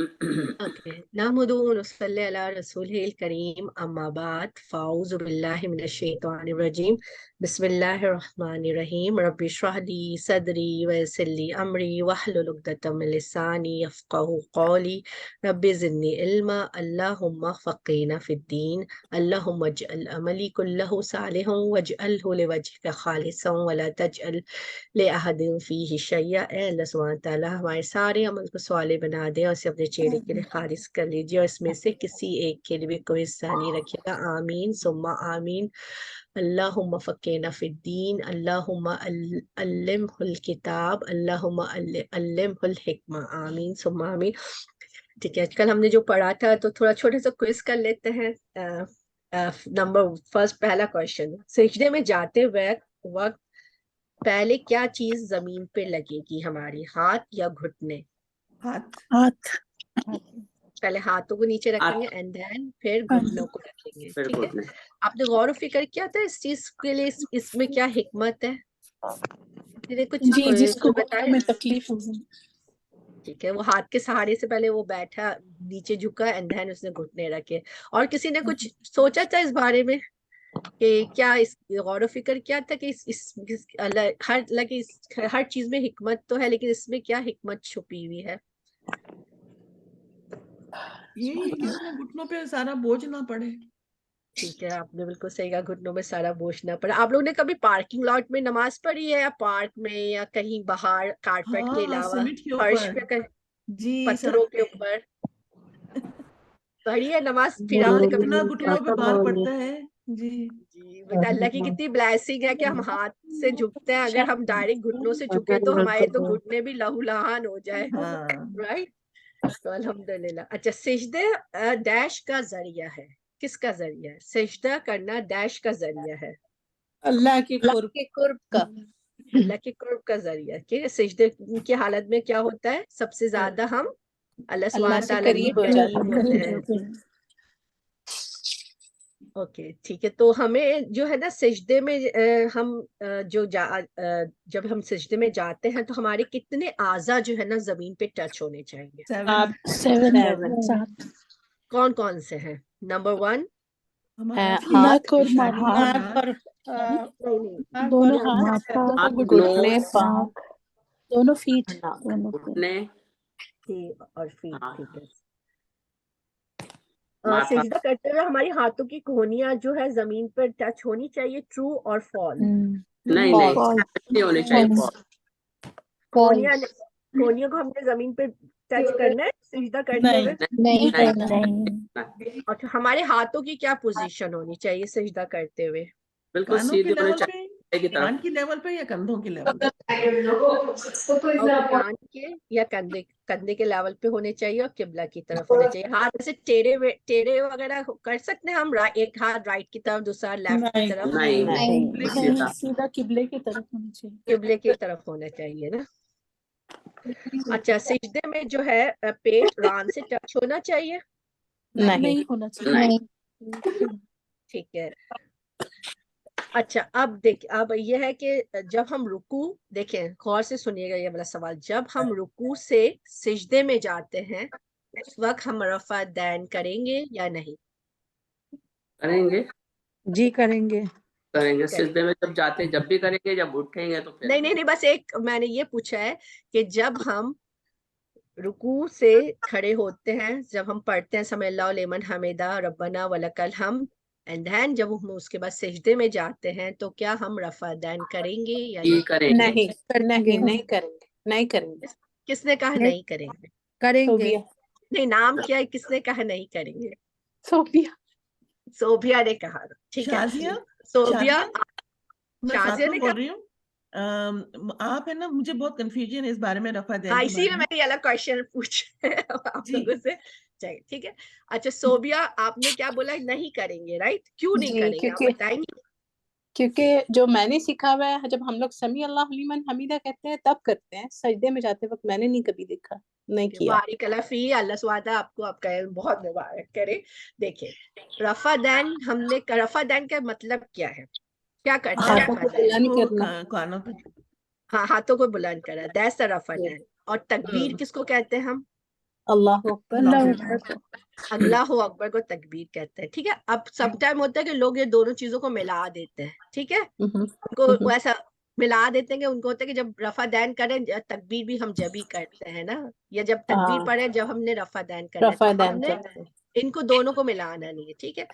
Okay نحمدہ و نصلی علی رسولہ الکریم اما بعد فاعوذ باللہ من الشیطان الرجیم بسم اللہ الرحمن الرحیم رب اشرح لی صدری ویسر لی امری واحلل عقدۃ من لسانی یفقہوا قولی رب زدنی علما اللہم فقہنا فی الدین اللہم اجعل عملی کلہ صالحا واجعلہ لوجہک خالصا ولا تجعل لأحد فیہ شیئا۔ اے اللہ سبحانہ تعالیٰ ہمارے سارے عمل کو صالح بنا دے اور اسے اپنے چہرے کے لیے خالص کر لیجیے، اور اس میں سے کسی ایک کے لیے بھی کوئی حصہ نہیں رکھے گا۔ آمین ثم آمین۔ اللہم فقہنا فی الدین، اللہم علمہ الکتاب، اللہم علمہ الحکمہ، آمین ثم آمین۔ ٹھیک ہے، کل ہم نے جو پڑھا تھا تو تھوڑا چھوٹا سا کوئز کر لیتے ہیں۔ پہلا کوشچن، سجدے میں جاتے وقت پہلے کیا چیز زمین پہ لگے گی ہماری، ہاتھ یا گھٹنے؟ ہاتھ۔ پہلے ہاتھوں کو نیچے رکھیں گے اینڈ دین پھر گھٹنوں کو رکھیں گے، ٹھیک ہے؟ آپ نے غور و فکر کیا تھا اس چیز کے لیے، اس میں کیا حکمت ہے؟ کچھ جس کو بتائیں۔ میں تکلیف ہو، ٹھیک ہے، وہ ہاتھ کے سہارے سے پہلے وہ بیٹھا، نیچے جھکا اینڈ دین اس نے گھٹنے رکھے۔ اور کسی نے کچھ سوچا تھا اس بارے میں کہ کیا اس غور و فکر کیا تھا کہ ہر چیز میں حکمت تو ہے، لیکن اس میں کیا حکمت چھپی ہوئی ہے؟ یہی کہ اس میں گھٹنوں پہ سارا بوجھ نہ پڑے۔ ٹھیک ہے، آپ نے بالکل صحیح کہا، گھٹنوں میں سارا بوجھ نہ پڑا۔ آپ لوگوں نے کبھی پارکنگ لاٹ میں نماز پڑھی ہے، یا پارک میں، یا کہیں باہر کارپیٹ کے علاوہ سمٹ کے فرش اوپر، پہ، جی پتھروں کے اوپر پڑھی ہے نماز؟ پھر آپ نے کبھی اپنا گھٹنوں پہ بار پڑتا ہے۔ جی جی بیٹا، اللہ کی کتنی بلیسنگ ہے کہ ہم ہاتھ سے جھکتے ہیں، اگر ہم ڈائریکٹ گھٹنوں سے جھکے تو ہمارے تو گھٹنے بھی لہو لہان ہو جائے، رائٹ؟ تو الحمدللہ۔ اچھا، سجدے ڈیش کا ذریعہ ہے، کس کا ذریعہ ہے؟ سجدہ کرنا ڈیش کا ذریعہ ہے، اللہ کے قرب کا، اللہ کے قرب کا ذریعہ۔ کہ سجدے کی حالت میں کیا ہوتا ہے؟ سب سے زیادہ ہم اللہ سبحانہ سے تعالیٰ کے قریب ہو قریب ہوتے ہیں۔ جاتے ہیں۔ اوکے ٹھیک ہے، تو ہمیں جو ہے نا سجدے میں ہم جب ہم سجدے میں جاتے ہیں تو ہمارے کتنے اعضاء جو ہے نا زمین پہ ٹچ ہونے چاہیے؟ 7 کون کون سے ہیں؟ نمبر 1 ناک اور دونوں ہاتھ، گھٹنے، پاؤں، دونوں فیٹ، اور فیٹ، ٹھیک ہے۔ سجدہ کرتے ہوئے ہماری ہاتھوں کی کونیاں جو ہے زمین پر ٹچ ہونی چاہیے، ٹرو اور فال؟ نہیں ہونی چاہیے۔ کونیوں کو ہم نے زمین پہ ٹچ کرنا ہے سجدہ کرتے ہوئے؟ نہیں۔ اور ہمارے ہاتھوں کی کیا پوزیشن ہونی چاہیے سجدہ کرتے ہوئے؟ بالکل سیدھے ہونے چاہیے، کان کی لیول پہ یا کندھوں کی لیول پہ؟ کان کے یا کندھے کے لیول پہ ہونے چاہیے، اور قبلہ کی طرف ہونے چاہیے۔ ہاتھ ایسے ٹیڑھے وغیرہ کر سکتے ہیں ہم، ایک ہاتھ رائٹ کی طرف، دوسرا لیفٹ کی طرف؟ نہیں، سیدھا قبلے کی طرف ہونی چاہیے۔ قبلے کی طرف ہونا چاہیے نا۔ اچھا، سجدے میں جو ہے پیٹ ران سے ٹچ ہونا چاہیے؟ نہیں ہونا چاہیے۔ ٹھیک ہے۔ اچھا، اب یہ ہے کہ جب ہم رکوع، دیکھیں غور سے سنیے گا یہ والا سوال، جب ہم رکوع سے سجدے میں جاتے ہیں اس وقت ہم رفع دین کریں گے یا نہیں؟ کریں گے، جی کریں گے۔ سجدے میں جب جاتے جب بھی کریں گے، جب اٹھیں گے تو پھر نہیں، بس ایک میں نے یہ پوچھا ہے کہ جب ہم رکوع سے کھڑے ہوتے ہیں، جب ہم پڑھتے ہیں سمع اللہ لمن حمدہ ربنا ولک الحمد، اینڈ دین جب ہم اس کے بعد سجدے میں جاتے ہیں تو کیا ہم رفع دین کریں گے یا نہیں کریں گے۔ کس نے کہا نہیں کریں گے؟ کریں گے۔ نہیں، نام کیا ہے، کس نے کہا نہیں کریں گے؟ صوبیہ نے کہا، ٹھیک ہے۔ صوبیہ میں شازیہ فاطمہ نے بول کہا، رہی ہوں۔ آپ ہے نا، مجھے بہت کنفیوژن ہے اس بارے میں رفع دین ہاں کے اسی بارے میں میں یہ الگ کوشچن پوچھا آپ لوگوں سے، چلیے ٹھیک ہے۔ اچھا صوبیہ، آپ نے کیا بولا؟ نہیں کریں گے، رائٹ؟ کیوں نہیں کریں گے آپ بتائیں گے؟ کیونکہ جو میں نے سیکھا ہوا ہے، جب ہم لوگ سمیع اللہ لمن حمیدہ کہتے ہیں تب کرتے ہیں، سجدے میں جاتے وقت میں نے نہیں کبھی دیکھا، نہیں کیا۔ بارک اللہ فی، اللہ سبحانہ آپ کو آپ کا علم بہت مبارک کرے۔ دیکھیں رفع دین، ہم نے رفع دین کا مطلب کیا ہے؟ کیا کرتا ہے رفع دین؟ کانوں پہ، ہاں، ہاتھوں کو بلند کرا، دیٹس دی رفع دین۔ اور تکبیر کس کو کہتے ہیں ہم؟ اللہ اکبر اللہ اکبر کو تکبیر کہتے ہیں. ٹھیک ہے. اب سم ٹائم ہوتا ہے کہ لوگ یہ دونوں چیزوں کو ملا دیتے ہیں. ٹھیک ہے. ان کو ایسا ملا دیتے ہیں کہ ان کو ہوتا ہے کہ جب رفع دین کریں تکبیر بھی ہم جب ہی کرتے ہیں نا, یا جب تکبیر پڑھیں جب ہم نے رفع دین کرنا ہے. رفع تو ہم دین نے کرتے ہیں. ان کو دونوں کو ملانا نہیں ہے. ٹھیک ہے.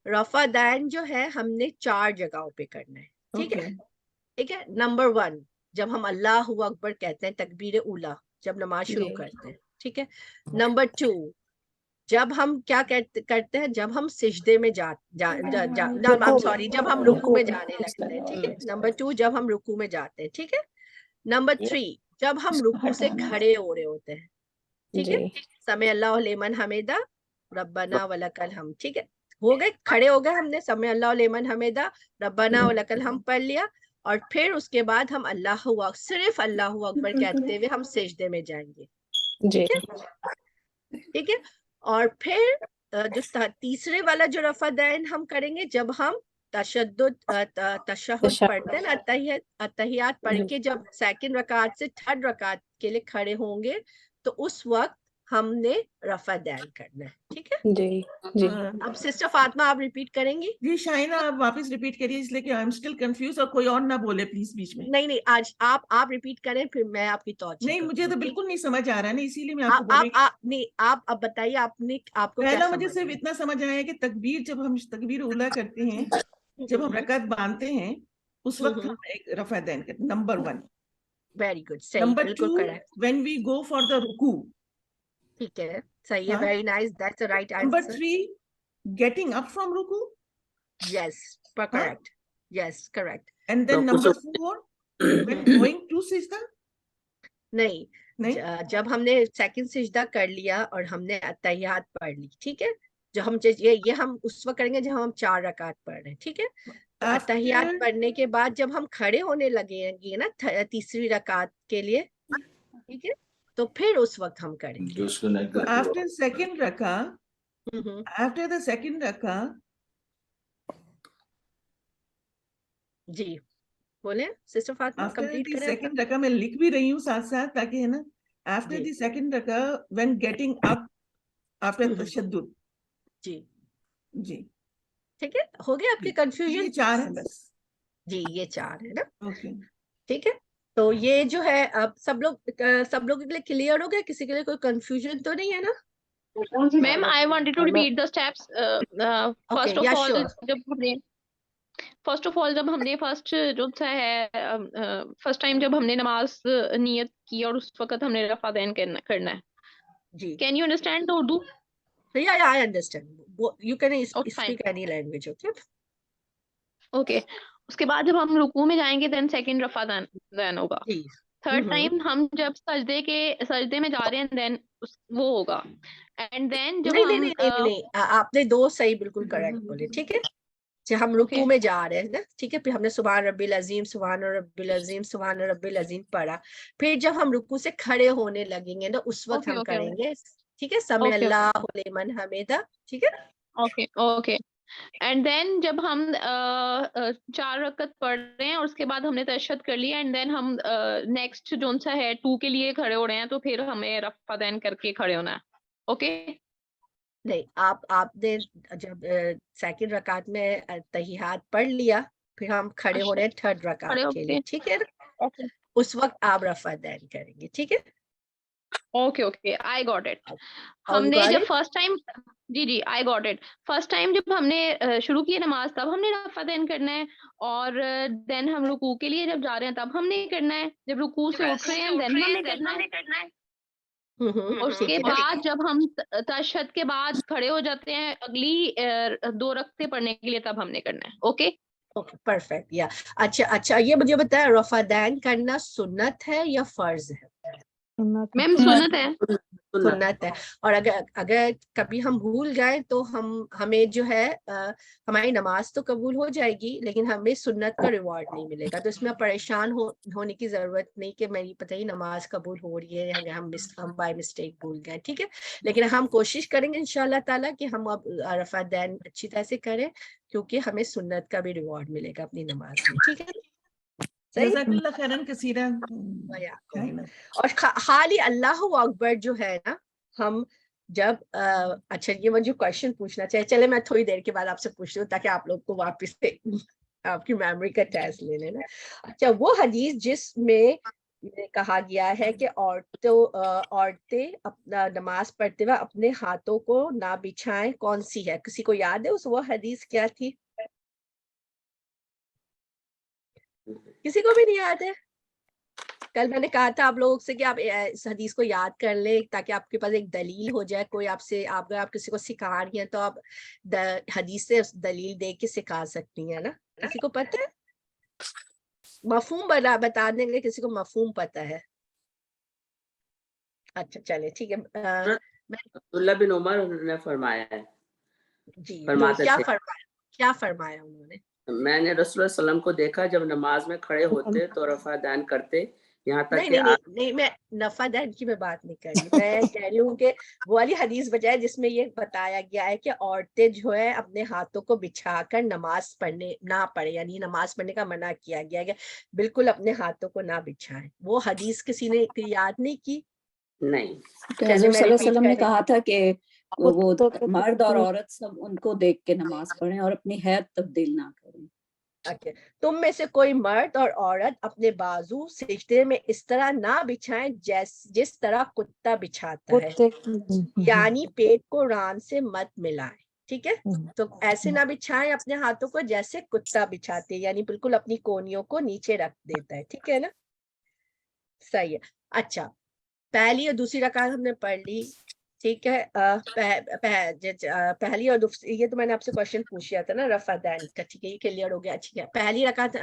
رفع دین جو ہے ہم نے 4 جگہوں پہ کرنا ہے. ٹھیک ہے. ٹھیک ہے. نمبر 1 جب ہم اللہ اکبر کہتے ہیں تکبیر اولا جب نماز شروع کرتے ہیں. ٹھیک ہے. نمبر 2 جب ہم کیا کرتے ہیں جب ہم سجدے میں سوری جب ہم رکوع میں جانے لگتے ہیں. ٹھیک ہے. نمبر 2 جب ہم رکوع میں جاتے ہیں. ٹھیک ہے. نمبر 3 جب ہم رکوع سے کھڑے ہو رہے ہوتے ہیں. ٹھیک ہے. سمع اللہ لمن حمیدہ ربنا ولک الحمد. ٹھیک ہے. ہو گئے, کھڑے ہو گئے, ہم نے سمع اللہ لمن حمیدہ ربنا ولک الحمد پڑھ لیا, اور پھر اس کے بعد ہم صرف اللہ اکبر کہتے ہوئے ہم سجدے میں جائیں گے. ٹھیک ہے. ٹھیک ہے. اور پھر جو تیسرے والا جو رفع دین ہم کریں گے جب ہم تشہد پڑھتے ہیں, اتحیات پڑھ کے جب سیکنڈ رکعت سے تھرڈ رکعت کے لیے کھڑے ہوں گے تو اس وقت ہم نے رفع دین کرنا ہے. ٹھیک ہے. جی جی. اب سسٹر فاطمہ آپ ریپیٹ کریں گی؟ جی شائنہ آپ واپس ریپیٹ کریے, اس لیے کہ آئی ایم اسٹل کنفیوز, اور کوئی اور نہ بولے پلیز بیچ میں. نہیں آج آپ ریپیٹ کریں پھر میں آپ کی توجہ. نہیں مجھے تو بالکل نہیں سمجھ آ رہا ہے نا, اسی لیے میں آپ کو بول رہی ہوں. آپ اب بتائیے آپ کو پہلا مجھے صرف اتنا سمجھ آیا کہ تکبیر جب ہم تکبیر اولا کرتے ہیں, جب ہم رکعت باندھتے ہیں اس وقت ہم ایک رفع دین کرتے ہیں. نمبر 1. Very good. صحیح, نمبر 2 بالکل correct. when we go for the رکوع. ٹھیک ہے. صحیح ہے. Very nice. That's the right Number answer. 3 getting up from رکوع. Yes, correct. Yes, correct. And then number 4 when going to سجدہ. نہیں, جب ہم نے سیکنڈ سجدہ کر لیا اور ہم نے اتحیات پڑھ لی. ٹھیک ہے. جو ہم یہ ہم اس وقت کریں گے جب ہم 4 رکعت پڑھ رہے ہیں. ٹھیک ہے. تو اتحیات پڑھنے کے بعد جب ہم کھڑے ہونے لگے گے نا تیسری رکعت کے لیے, ٹھیک ہے, تو پھر اس وقت ہم کریں گے. after second رکعہ, after the second رکعہ. جی بولیں سسٹر فاطمہ, کمپلیٹ کریں. سیکنڈ رکعہ میں لکھ بھی رہی ہوں ساتھ ساتھ تاکہ ہے نا, after the second رکعہ when getting up after تشدد. جی جی ٹھیک ہے. ہو گیا آپ کے کنفیوژن؟ یہ 4 ہے بس. جی یہ 4 ہے نا. اوکے ٹھیک ہے. تو یہ جو ہے اب سب لوگ کے لیے کلیئر ہو گیا, کسی کے لیے کوئی کنفیوژن تو نہیں ہے نا؟ میم I wanted to repeat the steps. First of all جب ہم نے فرسٹ جو ہے فرسٹ ٹائم جب ہم نے نماز نیت کی اور اس وقت ہم نے رفع دین کرنا ہے. جی. Can you understand the Urdu? Yeah, I understand. You can speak any language, okay? Okay. اس کے بعد جب ہم رکوع میں جائیں گے then second رفع دین ہوگا. تھرڈ ٹائم ہم جب سجدے میں جا رہے ہیں then وہ ہوگا. اینڈ دین جب نہیں آپ نے 2 صحیح بالکل کریکٹ بولے. ٹھیک ہے. ہم رکوع میں جا رہے ہیں نا, ٹھیک ہے, پھر ہم نے سبحان ربی العظیم سبحان ربی العظیم سبحان ربی العظیم پڑھا, پھر جب ہم رکوع سے کھڑے ہونے لگیں گے نا اس وقت ہم کریں گے. ٹھیک ہے. سمع اللہ لمن حمیدہ. ٹھیک ہے. اوکے. اینڈ دین جب ہم 4 رکعت پڑھ رہے ہیں اور اس کے بعد ہم نے تشہد کر لیا, اینڈ دین ہم نیکسٹ جو سا ہے 2 کے لیے کھڑے ہو رہے ہیں, تو پھر ہمیں رفع دین کر کے کھڑے ہونا ہے. اوکے. نہیں آپ نے جب سیکنڈ رکعت میں تحیات پڑھ لیا پھر ہم کھڑے ہو رہے ہیں تھرڈ رکعت کے لیے. ٹھیک ہے. اس وقت آپ رفع دین کریں گے. ٹھیک ہے. Okay I got it. ہم نے جب فرسٹ ٹائم جی I got it. First time جب ہم نے شروع کی نماز تب ہم نے رفع دین کرنا ہے, اور دین ہم رکوع کے لیے جب جا رہے ہیں تب ہم نے کرنا ہے, جب رکوع سے اٹھ رہے ہیں دین ہم نے کرنا ہے. اس کے بعد جب ہم تشہد کے بعد کھڑے ہو جاتے ہیں اگلی 2 رکعتیں پڑھنے کے لیے تب ہم نے کرنا ہے. Okay perfect. یا اچھا یہ مجھے بتایا رفع دین کرنا سنت ہے یا فرض ہے؟ میم سنت ہے. سنت ہے. اور اگر کبھی ہم بھول گئے تو ہمیں جو ہے ہماری نماز تو قبول ہو جائے گی لیکن ہمیں سنت کا ریوارڈ نہیں ملے گا. تو اس میں پریشان ہونے کی ضرورت نہیں کہ میری پتہ ہی نماز قبول ہو رہی ہے اگر ہم بائی مسٹیک بھول گئے. ٹھیک ہے. لیکن ہم کوشش کریں گے انشاءاللہ تعالیٰ کہ ہم اب رفع دین اچھی طرح سے کریں کیونکہ ہمیں سنت کا بھی ریوارڈ ملے گا اپنی نماز میں. ٹھیک ہے. جزاک اللہ خیرن کثیرا. اور خالی اللہ اکبر جو ہے نا ہم جب اچھا یہ مجھے کوشچن پوچھنا چاہیے, چلے میں تھوڑی دیر کے بعد آپ سے پوچھ لوں تاکہ آپ لوگ کو واپس سے آپ کی میموری کا ٹیسٹ لے لینا. اچھا وہ حدیث جس میں کہا گیا ہے کہ عورتیں اپنا نماز پڑھتے ہوئے اپنے ہاتھوں کو نہ بچھائیں, کون سی ہے؟ کسی کو یاد ہے وہ حدیث کیا تھی؟ کسی کو بھی نہیں یاد ہے؟ کل میں نے کہا تھا آپ لوگوں سے کہ آپ اس حدیث کو یاد کر لیں تاکہ آپ کے پاس ایک دلیل ہو جائے. کوئی آپ سے آپ کسی کو سکھا رہی ہیں تو آپ حدیث سے دلیل دے کے سکھا سکتی ہیں نا. کسی کو پتہ ہے مفہوم بتا دیں گے؟ کسی کو مفہوم پتہ ہے؟ اچھا چلے ٹھیک ہے. عبداللہ بن عمر نے فرمایا ہے. جی فرماتے کیا تھے فرمایا؟ کیا فرمایا انہوں نے؟ میں نے رسول اللہ صلی اللہ علیہ وسلم کو دیکھا جب نماز میں کھڑے ہوتے تو رفع دین کرتے یہاں تک کہ نہیں میں نفع دین کی میں بات نہیں کر رہی. میں کہہ رہی ہوں کہ وہ والی حدیث بجائے جس میں یہ بتایا گیا ہے کہ عورتیں جو ہے اپنے ہاتھوں کو بچھا کر نماز پڑھنے نہ پڑھے, یعنی نماز پڑھنے کا منع کیا گیا ہے کہ بالکل اپنے ہاتھوں کو نہ بچھائیں. وہ حدیث کسی نے یاد نہیں کی؟ نہیں. حضرت صلی اللہ علیہ وسلم نے کہا تھا کہ وہ مرد اور عورت سب ان کو دیکھ کے نماز پڑھیں اور اپنی حیت تبدیل نہ کریں. تم میں سے کوئی مرد اور عورت اپنے بازو سجدے میں اس طرح نہ بچھائیں جس طرح کتا بچھاتا ہے, یعنی پیٹ کو ران سے مت ملائیں. ٹھیک ہے, تو ایسے نہ بچھائیں اپنے ہاتھوں کو جیسے کتا بچھاتے, یعنی بالکل اپنی کونیوں کو نیچے رکھ دیتا ہے. ٹھیک ہے نا, صحیح ہے. اچھا پہلی اور دوسری رکعت ہم نے پڑھ لی. ٹھیک ہے, پہلی اور دوسری, یہ تو میں نے آپ سے کوشچن پوچھا تھا نا رفع دین کا. ٹھیک ہے, یہ کلیئر ہو گیا. ٹھیک ہے, پہلی رکعت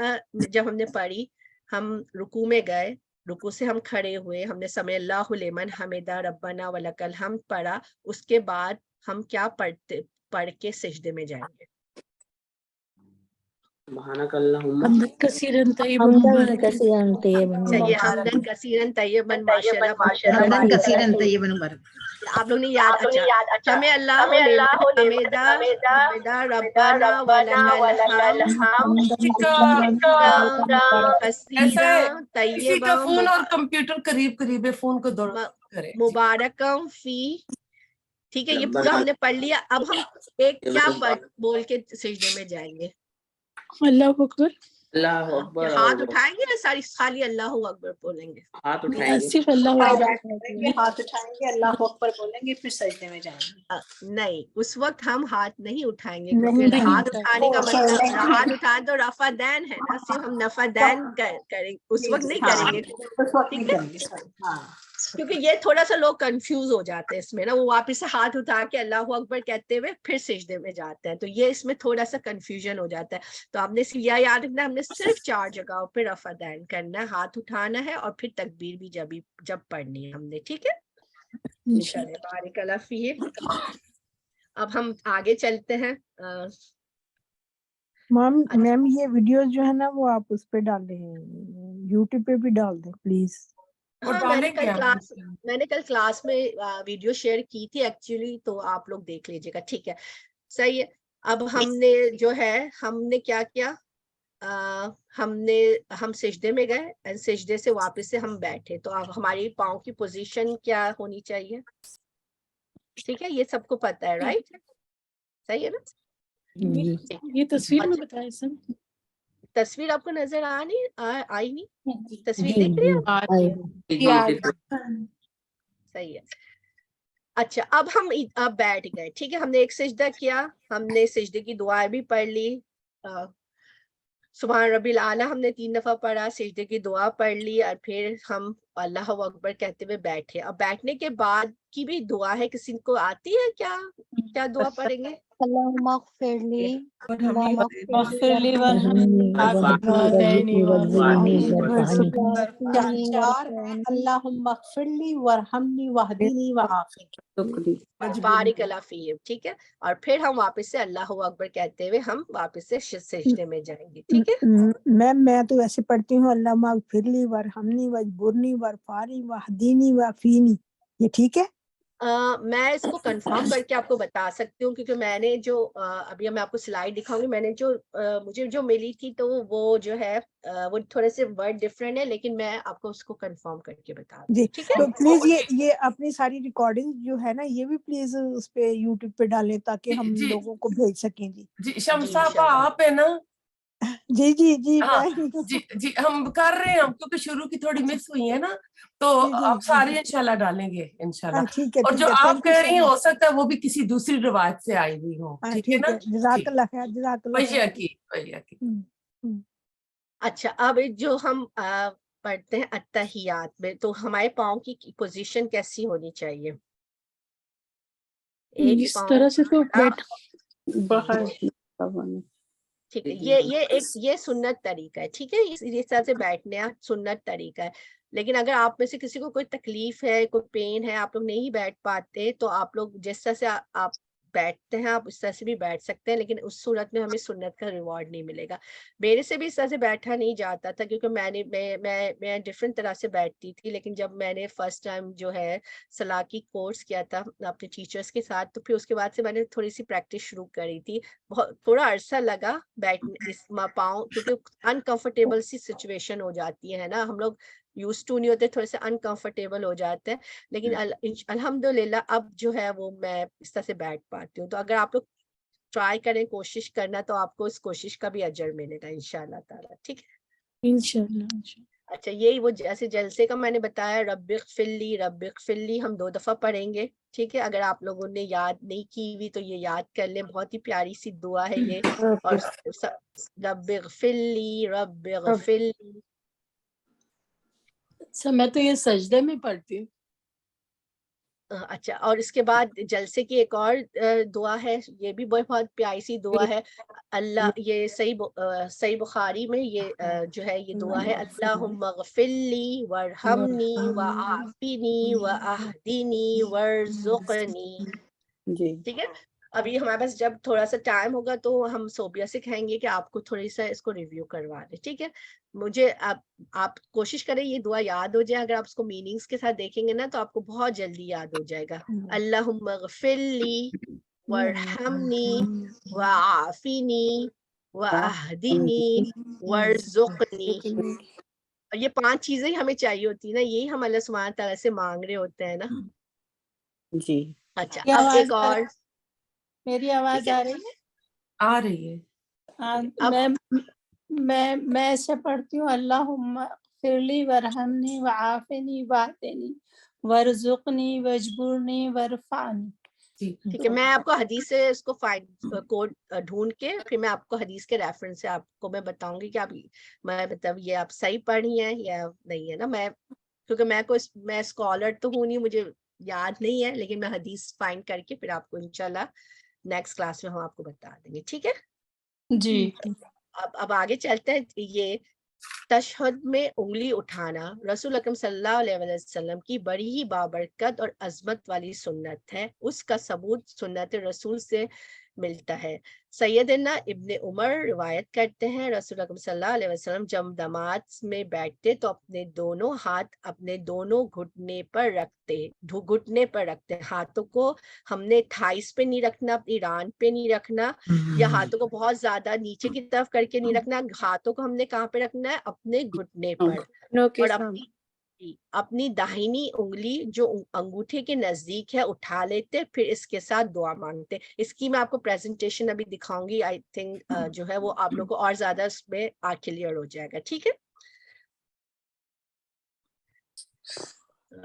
جب ہم نے پڑھی, ہم رکوع میں گئے, رکوع سے ہم کھڑے ہوئے, ہم نے سمع اللہ لمن حمدہ ربنا ولک الحمد پڑھا. اس کے بعد ہم کیا پڑھ کے سجدے میں جائیں گے؟ سبحانک اللہم حمدن کثیرن طیبا حمدن مبارکا کثیرن طیبا چلیے حمدن کثیرن طیبا ماشاءاللہ حمدن کثیرن طیبا مبارکا. آپ لوگ نے یاد. اچھا سمع اللہ لمن حمدہ ربنا ولک الحمد کثیرا کسی کا طیبا فون اور کمپیوٹر قریب ہے, فون کو دور کرے. مبارکم فی. ٹھیک ہے, یہ پورا ہم نے پڑھ لیا. اب ہم ایک کیا بول کے سجدے میں جائیں گے؟ اللہ اکبر. اللہ اکبر. ہاتھ اٹھائیں گے یا ساری خالی اللہ اکبر بولیں گے؟ ہاتھ اٹھائیں گے. صرف اللہ اکبر. ہاتھ اٹھائیں گے, اللہ اکبر بولیں گے, پھر سجدے میں جائیں گے. نہیں, اس وقت ہم ہاتھ نہیں اٹھائیں گے کیونکہ ہاتھ اٹھانے کا مطلب ہاتھ اٹھائیں تو رفع دین ہے نا, صرف ہم نفع دین کریں اس وقت نہیں کریں گے. ٹھیک ہے, کیونکہ یہ تھوڑا سا لوگ کنفیوز ہو جاتے ہیں اس میں نا, وہ واپس سے ہاتھ اٹھا کے اللہ اکبر کہتے ہوئے پھر سجدے میں جاتے ہیں, تو یہ اس میں تھوڑا سا کنفیوژن ہو جاتا ہے. تو آپ نے یہ یاد رکھنا, ہم نے صرف 4 جگہوں پہ رفع دین کرنا ہے, ہاتھ اٹھانا ہے اور پھر تکبیر بھی جب پڑھنی ہے ہم نے. ٹھیک ہے, بارک اللہ فیہ. اب ہم آگے چلتے ہیں. میم یہ ویڈیوز جو ہے نا وہ آپ اس پہ ڈال دیں, یوٹیوب پہ بھی ڈال دیں پلیز. ہاں میں نے کل کلاس میں ویڈیو شیئر کی تھی ایکچولی, تو آپ لوگ دیکھ لیجیے گا. ٹھیک ہے, صحیح ہے. اب ہم نے جو ہے ہم نے کیا کیا, ہم سجدے میں گئے, سجدے سے واپس سے ہم بیٹھے, تو اب ہماری پاؤں کی پوزیشن کیا ہونی چاہیے؟ ٹھیک ہے, یہ سب کو پتہ ہے رائٹ؟ صحیح ہے نا. یہ تصویر میں بتائے سب. تصویر آپ کو نظر آئی نہیں؟ تصویر دیکھ رہی ہیں؟ صحیح ہے. اچھا اب ہم بیٹھ گئے. ٹھیک ہے, ہم نے ایک سجدہ کیا, ہم نے سجدے کی دعائیں بھی پڑھ لی. سبحان ربی الاعلیٰ ہم نے 3 دفعہ پڑھا, سجدے کی دعا پڑھ لی, اور پھر ہم اللہ اکبر کہتے ہوئے بیٹھے. اب بیٹھنے کے بعد کی بھی دعا ہے, کسی کو آتی ہے کیا دعا پڑھیں گے؟ اللہم اغفر لی اغفر لی ورحمنی وہدینی اللہم اغفر لی ورحمنی وہدینی وعافنی. بارک اللہ فیہ. ٹھیک ہے, اور پھر ہم واپس سے اللہ اکبر کہتے ہوئے ہم واپس سے سجدے میں جائیں گے. ٹھیک ہے میم, میں تو ایسے پڑھتی ہوں اللہم اغفر لی ورحمنی واجبرنی وارفعنی واہدینی وعافینی. یہ ٹھیک ہے؟ میں اس کو کنفرم کر کے آپ کو بتا سکتی ہوں، کیونکہ میں نے جو ابھی میں آپ کو سلائڈ دکھاؤں گی، میں نے جو مجھے جو ملی تھی تو وہ جو ہے وہ تھوڑے سے ورڈ ڈفرینٹ ہے، لیکن میں آپ کو اس کو کنفرم کر کے بتا دوں جی. گی. ٹھیک ہے. تو پلیز یہ اپنی ساری ریکارڈنگ جو ہے نا یہ بھی پلیز اس پہ یوٹیوب پہ ڈالیں تاکہ ہم جی لوگوں کو بھیج سکیں. جی جی شمسا آپا آپ ہے نا؟ جی جی جی ہاں میں جی جی ہم کر رہے ہیں، ہم کیونکہ شروع کی تھوڑی مس ہوئی ہے نا، تو جی جی آپ سارے انشاءاللہ ڈالیں گے انشاءاللہ. ٹھیک ہے اور ٹھیک جو ہے. آپ تھینک یو کہہ سو رہی ہیں مچ. ہو سکتا ہے وہ بھی کسی دوسری روایت سے آئی ہوئی ہو. ٹھیک ہے نا؟ جزاک اللہ خیر. جزاک اللہ وہی خیر. وہی اچھا، اب جو ہم پڑھتے ہیں اتحیات میں، تو ہمارے پاؤں کی پوزیشن کیسی ہونی چاہیے؟ ایک اس پاؤں طرح سے تو جی باہر ٹھیک ہے. یہ سنت طریقہ ہے. ٹھیک ہے، اس طرح سے بیٹھنے سنت طریقہ ہے. لیکن اگر آپ میں سے کسی کو کوئی تکلیف ہے، کوئی پین ہے، آپ لوگ نہیں بیٹھ پاتے، تو آپ لوگ جس طرح سے آپ بیٹھتے ہیں آپ اس طرح سے بھی بیٹھ سکتے ہیں، لیکن اس صورت میں ہمیں سنت کا ریوارڈ نہیں ملے گا. میرے سے بھی اس طرح سے بیٹھا نہیں جاتا تھا، کیونکہ میں ڈفرینٹ طرح سے بیٹھتی تھی. لیکن جب میں نے فرسٹ ٹائم جو ہے سلاکی کورس کیا تھا اپنے ٹیچرز کے ساتھ، تو پھر اس کے بعد سے میں نے تھوڑی سی پریکٹس شروع کری تھی. تھوڑا عرصہ لگا بیٹھنے اس پاؤں، کیونکہ انکمفرٹیبل سی سچویشن ہو جاتی ہے نا، ہم لوگ یوز ٹو نہیں ہوتے، تھوڑے سے انکمفرٹیبل ہو جاتے ہیں. لیکن الحمدللہ اب جو ہے وہ میں اس طرح سے بیٹھ پاتی ہوں. تو اگر آپ لوگ ٹرائی کریں، کوشش کرنا، تو آپ کو اس کوشش کا بھی اجر ملے گا انشاءاللہ تعالیٰ. ٹھیک ہے انشاءاللہ. اچھا، یہی وہ جیسے جلسے کا میں نے بتایا، رب اغفر لی رب اغفر لی، ہم 2 دفعہ پڑھیں گے. ٹھیک ہے، اگر آپ لوگوں نے یاد نہیں کی ہوئی تو یہ یاد کر لیں. بہت ہی پیاری سی دعا ہے یہ. اور رب اغفر لی رب اغفر لی. اچھا میں تو یہ سجدے میں پڑھتی ہوں. اچھا، اور اس کے بعد جلسے کی ایک اور دعا ہے، یہ بھی بہت پیاری سی دعا ہے. اللہ، یہ صحیح بخاری میں یہ جو ہے یہ دعا ہے، اللہم اغفر لی وارحمنی وعافنی واہدنی وارزقنی. جی. ٹھیک ہے. ابھی ہمارے پاس جب تھوڑا سا ٹائم ہوگا تو ہم صوبیہ سے کہیں گے کہ آپ کو تھوڑی سا اس کو ریویو کروا دیں. ٹھیک ہے. مجھے آپ کوشش کریں یہ دعا یاد ہو جائے. اگر آپ اس کو میننگز کے ساتھ دیکھیں گے نا تو آپ کو بہت جلدی یاد ہو جائے گا. اللہم اغفر لی وارحمنی وعافنی واہدنی وارزقنی. اور یہ 5 چیزیں ہمیں چاہیے ہوتی ہیں نا، یہی ہم اللہ سبحانہ تعالیٰ سے مانگ رہے ہوتے ہیں نا. جی. اچھا، اب ایک اور میری آواز آ رہی ہے؟ آ رہی ہے. میں ایسے پڑھتی ہوں، اللہم اغفر لی ورحمنی وعافنی واہدنی وارزقنی واجبرنی وارفعنی. ٹھیک ہے. میں آپ کو حدیث سے اس کو کوڈ ڈھونڈ کے پھر میں آپ کو حدیث کے ریفرنس سے آپ کو میں بتاؤں گی کہ آپ مطلب یہ آپ صحیح پڑھی ہیں یا نہیں ہے نا. کیونکہ میں اسکالر تو ہوں نہیں، مجھے یاد نہیں ہے، لیکن میں حدیث فائنڈ کر کے پھر آپ کو انشاءاللہ نیکسٹ کلاس میں ہم آپ کو بتا دیں گے. ٹھیک ہے. جی. اب آگے چلتے ہیں. یہ تشہد میں انگلی اٹھانا رسول اکرم صلی اللہ علیہ وسلم کی بڑی ہی بابرکت اور عظمت والی سنت ہے. اس کا ثبوت سنت رسول سے ملتا ہے. سیدنا ابن عمر روایت کرتے ہیں، رسول اکرم صلی اللہ علیہ وسلم جب نماز میں بیٹھتے تو اپنے دونوں ہاتھ اپنے دونوں گھٹنے پر رکھتے. ہاتھوں کو ہم نے تھائس پہ نہیں رکھنا، اپنی ران پہ نہیں رکھنا، یا ہاتھوں کو بہت زیادہ نیچے کی طرف کر کے نہیں رکھنا. ہاتھوں کو ہم نے کہاں پہ رکھنا ہے؟ اپنے گھٹنے پر. اور اپنی داہنی انگلی جو انگوٹھے کے نزدیک ہے اٹھا لیتے، پھر اس کے ساتھ دعا مانگتے. اس کی میں آپ کو پریزنٹیشن ابھی دکھاؤں گی. آئی تھنک جو ہے وہ آپ لوگ کو اور زیادہ اس میں کلیئر ہو جائے گا. ٹھیک ہے.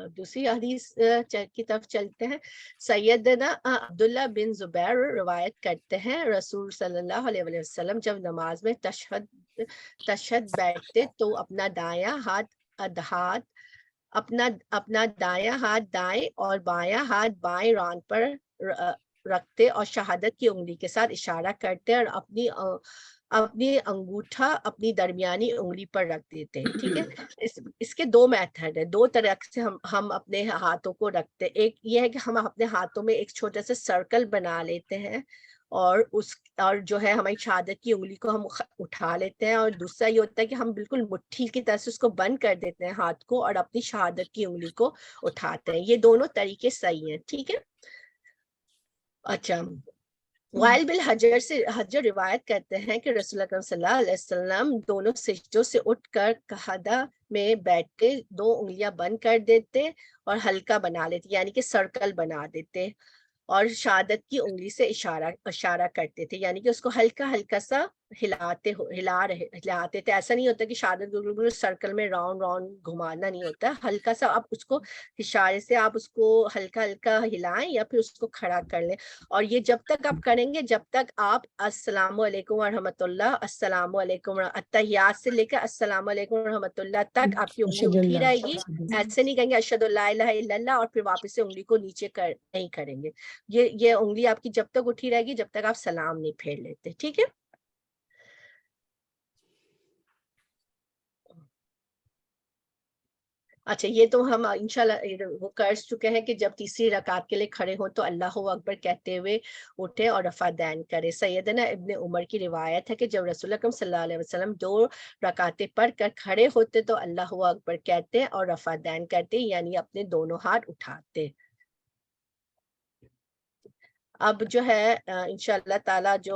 دوسری حدیث کی طرف چلتے ہیں. سیدنا عبداللہ بن زبیر روایت کرتے ہیں، رسول صلی اللہ علیہ وسلم جب نماز میں تشہد بیٹھتے تو اپنا دایاں ہاتھ دائیں اور بایاں ہاتھ بائیں ران پر رکھتے اور شہادت کی انگلی کے ساتھ اشارہ کرتے اور اپنی انگوٹھا اپنی درمیانی انگلی پر رکھ دیتے. ٹھیک ہے. اس کے 2 میتھڈ ہے، 2 طرح سے ہم اپنے ہاتھوں کو رکھتے. ایک یہ ہے کہ ہم اپنے ہاتھوں میں ایک چھوٹا سا سرکل بنا لیتے ہیں اور جو ہے ہماری شہادت کی انگلی کو ہم اٹھا لیتے ہیں, اور دوسرا یہ ہوتا ہے کہ ہم بالکل مٹھی کی طرح سے اس کو بند کر دیتے ہیں ہاتھ کو, اور اپنی شہادت کی انگلی کو اٹھاتے ہیں. یہ دونوں طریقے صحیح ہیں, ٹھیک ہے. اچھا, وائل بن حجر سے حجر روایت کرتے ہیں کہ رسول اللہ صلی اللہ علیہ وسلم دونوں سجدوں سے اٹھ کر قعدہ میں بیٹھتے, 2 انگلیاں بند کر دیتے اور ہلکا بنا لیتے, یعنی کہ سرکل بنا دیتے, اور شہادت کی انگلی سے اشارہ کرتے تھے, یعنی کہ اس کو ہلکا ہلکا سا ہلاتے تھے. ایسا نہیں ہوتا کہ شہادت کی انگلی سرکل میں راؤنڈ گھمانا نہیں ہوتا, ہلکا سا آپ اس کو اشارے سے آپ اس کو ہلکا ہلکا ہلائیں یا پھر اس کو کھڑا کر لیں. اور یہ جب تک آپ کریں گے جب تک آپ السلام علیکم ورحمۃ اللہ, السلام علیکم, التحیات سے لے کر السلام علیکم ورحمۃ اللہ تک آپ کی انگلی اٹھی رہے گی. ایسے نہیں کہیں گے اشہد اللہ الہ الا اللہ اور پھر واپس سے انگلی کو نیچے نہیں کریں گے. یہ انگلی آپ کی جب تک اٹھی رہے گی جب تک آپ سلام نہیں پھیر لیتے, ٹھیک ہے. اچھا, یہ تو ہم انشاءاللہ وہ کر چکے ہیں کہ جب تیسری رکعت کے لیے کھڑے ہوں تو اللہ اکبر کہتے ہوئے اٹھے اور رفع دین کرے. سیدنا ابن عمر کی روایت ہے کہ جب رسول اللہ صلی اللہ علیہ وسلم 2 رکعتیں پڑھ کر کھڑے ہوتے تو اللہ اکبر کہتے اور رفع دین کرتے, یعنی اپنے دونوں ہاتھ اٹھاتے. اب جو ہے انشاءاللہ تعالی جو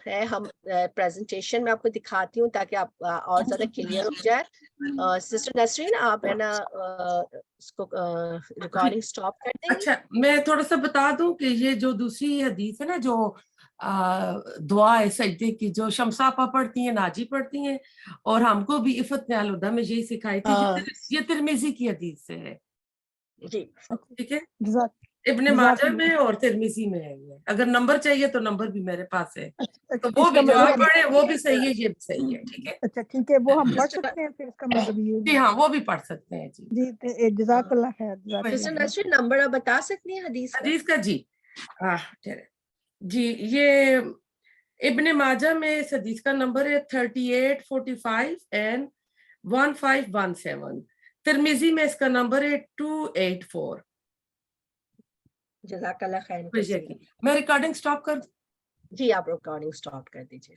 ہے ہم پریزنٹیشن میں آپ کو دکھاتی ہوں تاکہ آپ اور زیادہ کلیئر ہو جائے. سسٹر نسرین آپ ہے نا اس کو ریکارڈنگ سٹاپ کر دیں گے. اچھا, میں تھوڑا سا بتا دوں کہ یہ جو دوسری حدیث ہے نا, جو دعا ہے سجدے کی, جو شمساپا پڑھتی ہیں, ناجی پڑھتی ہیں, اور ہم کو بھی عفت نال الہدیٰ میں یہی سکھائی تھی, یہ ترمذی کی حدیث سے ہے. جی ٹھیک ہے, ابن جزاک ماجہ اللہ. میں اور ترمذی میں ہے. یہ اگر نمبر چاہیے تو نمبر بھی میرے پاس ہے, تو اچھا, وہ اس کا بھی جو آپ مطلب پڑھیں وہ بھی صحیح ہے, یہ بھی صحیح ہے. ٹھیک ہے, اچھا ٹھیک ہے, وہ ہم پڑھ سکتے ہیں پھر اس کا مطلب یہ جی ہاں وہ بھی پڑھ سکتے ہیں. جی جی, جزاک اللہ خیر, جزاک سسٹر اللہ خیر. نسرین نمبر آپ بتا سکتی ہیں حدیث کا؟ حدیث کا جی یہ ابن ماجہ میں اس حدیث کا نمبر ہے 3845 اینڈ 1517. ترمذی میں اس کا نمبر ہے 284. جزاک اللہ خیر. میں ریکارڈنگ سٹاپ کر دوں؟ جی آپ ریکارڈنگ سٹاپ کر دیجیے.